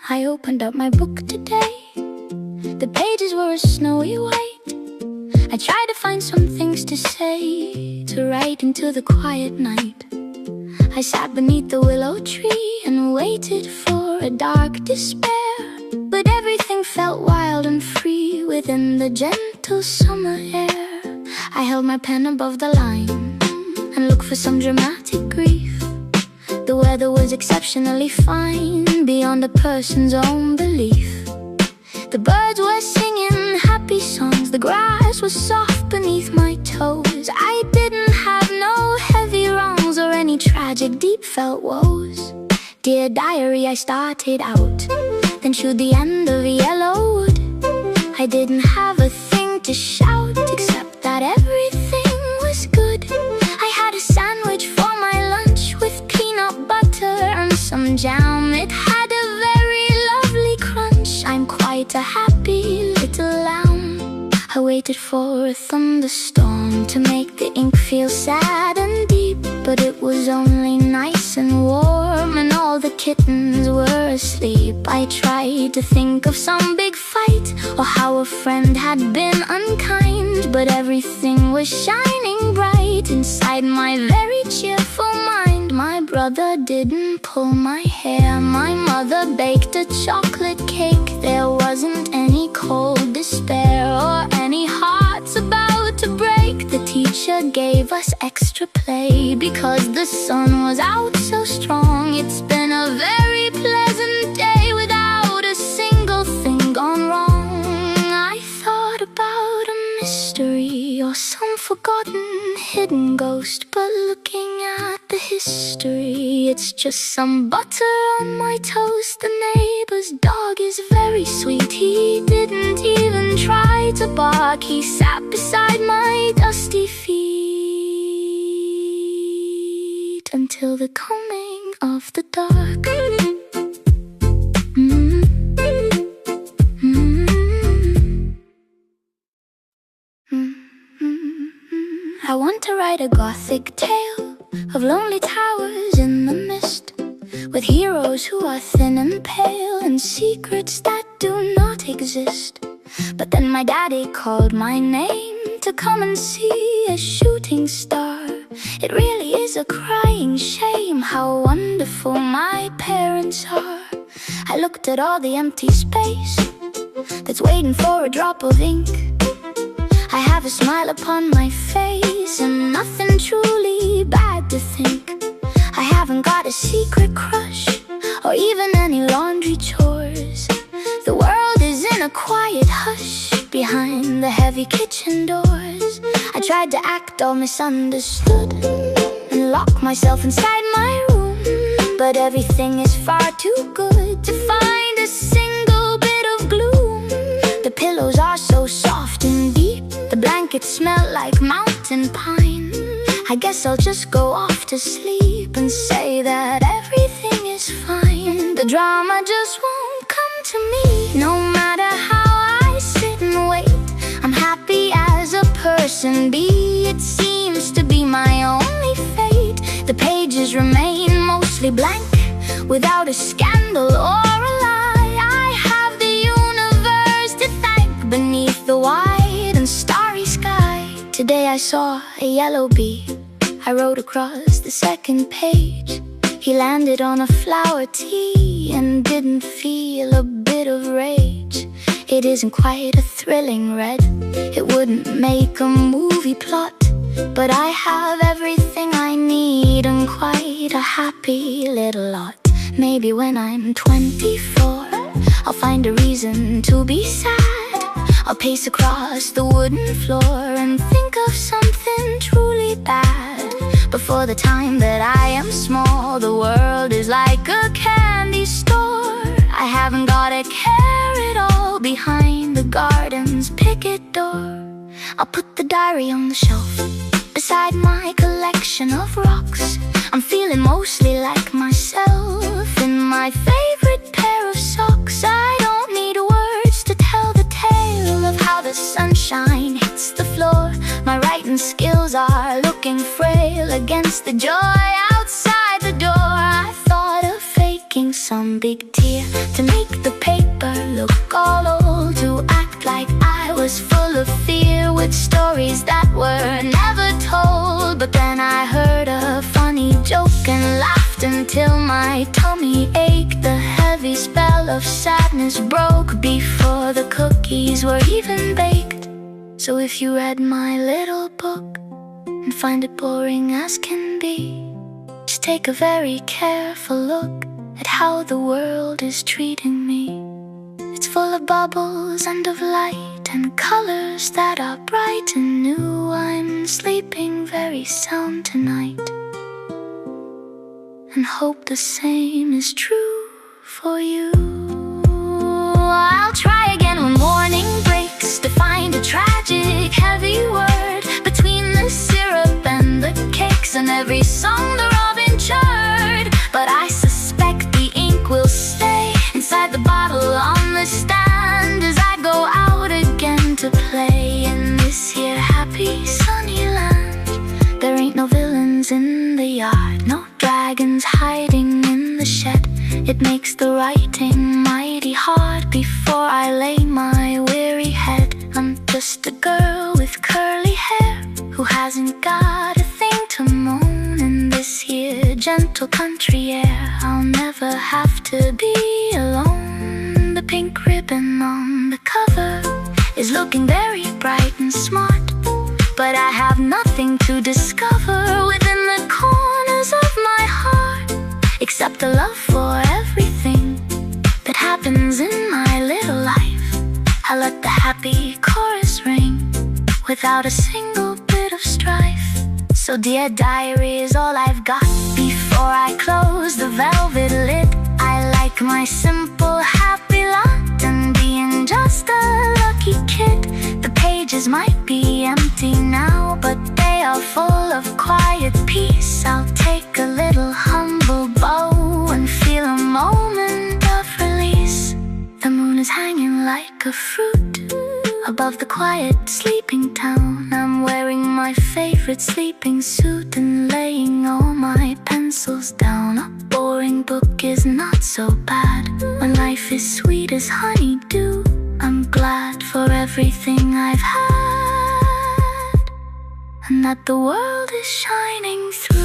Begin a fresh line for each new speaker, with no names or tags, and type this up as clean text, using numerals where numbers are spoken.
I opened up my book today. The pages were a snowy white. I tried to find some things to say, to write into the quiet night. I sat beneath the willow tree and waited for a dark despair. But everything felt wild and free within the gentle summer air. I held my pen above the line and looked for some dramatic grief. The weather was exceptionally fine, beyond a person's own belief. The birds were singing happy songs, the grass was soft beneath my toes. I didn't have no heavy wrongs or any tragic deep felt woes. Dear diary, I started out, then chewed the end of yellow wood. I didn't have a thing to shout, except that everything was good. I had a sandwich for my lunch with peanut butter and some jam. It had a very lovely crunch. I'm quite a happy little lamb. I waited for a thunderstorm to make the ink feel sad and deep, but it was only nice and warm, and all the kittens were asleep. I tried to think of some big fight, or how a friend had been unkind, but everything was shining bright inside my very cheerful mind. My brother didn't pull my hair, my mother baked a chocolate cake. There wasn't any cold despair or any hearts about to break. The teacher gave us extra play because the sun was out so strong. It's been a very pleasant day without a single thing gone wrong. I thought about a mystery or some forgotten hidden ghost, but looking at the history, it's just some butter on my toast. The neighbor's dog is very sweet. He didn't even try to bark. He sat beside my dusty feet until the coming of the dark. I want to write a gothic tale of lonely towers in the mist, with heroes who are thin and pale and secrets that do not exist. But then my daddy called my name to come and see a shooting star. It really is a crying shame how wonderful my parents are. I looked at all the empty space that's waiting for a drop of ink. I have a smile upon my face and nothing truly bad to think. I haven't got a secret crush or even any laundry chores. The world is in a quiet hush behind the heavy kitchen doors. I tried to act all misunderstood and lock myself inside my room, but everything is far too good to find a single bit of gloom. The pillows are so soft and deep, the blankets smell like mountain pine. I guess I'll just go off to sleep and say that everything is fine. The drama just won't come to me, no matter how I sit and wait. I'm happy as a person be, it seems to be my only fate. The pages remain mostly blank, without a scandal or a lie. I have the universe to thank beneath the wide and starry sky. Today I saw a yellow bee. I wrote across the second page. He landed on a flower tea and didn't feel a bit of rage. It isn't quite a thrilling read, it wouldn't make a movie plot, but I have everything I need and quite a happy little lot. Maybe when I'm 24, I'll find a reason to be sad. I'll pace across the wooden floor and think of something truly bad. Before the time that I am small, the world is like a candy store. I haven't got a care at all behind the garden's picket door. I'll put the diary on the shelf beside my collection of rocks. I'm feeling mostly like myself in my favorite pair of socks. I don't need words to tell the tale of how the sunshine hits the floor. My writing skills are looking frail against the joy outside the door. I thought of faking some big tear to make the paper look all old, to act like I was full of fear with stories that were never told. But then I heard a funny joke and laughed until my tummy ached. The heavy spell of sadness broke before the cookies were even baked. So if you read my little book and find it boring as can be, just take a very careful look at how the world is treating me. It's full of bubbles and of light and colors that are bright and new. I'm sleeping very sound tonight, and hope the same is true for you. I'll try again when morning breaks to find a tragic, heavy word between the syrup and the cakes and every song the robin chirred. But I suspect the ink will stay inside the bottle on the stand as I go out again to play in this here happy sunny land. There ain't no villains in the yard, no dragons hiding in the shed. It makes the writing mighty hard before I lay my weary head. I'm just a girl with curly hair who hasn't got a thing to moan in this here gentle country air. I'll never have to be alone. The pink ribbon on the cover is looking very bright and smart, but I have nothing to discover within the corners of my heart, except a love for everything that happens in my little life. I let the happy chorus ring without a single bit of strife. So dear diary is all I've got before I close the velvet lid. I like my simple happy lot and being just a lucky kid. The pages might be empty now, but they are full of quiet peace. I'll take a little humble bow and feel a moment of release. The moon is hanging like a fruit above the quiet sleeping town. I'm wearing my favorite sleeping suit and laying all my pencils down. A boring book is not so bad when life is sweet as honeydew. I'm glad for everything I've had and that the world is shining through.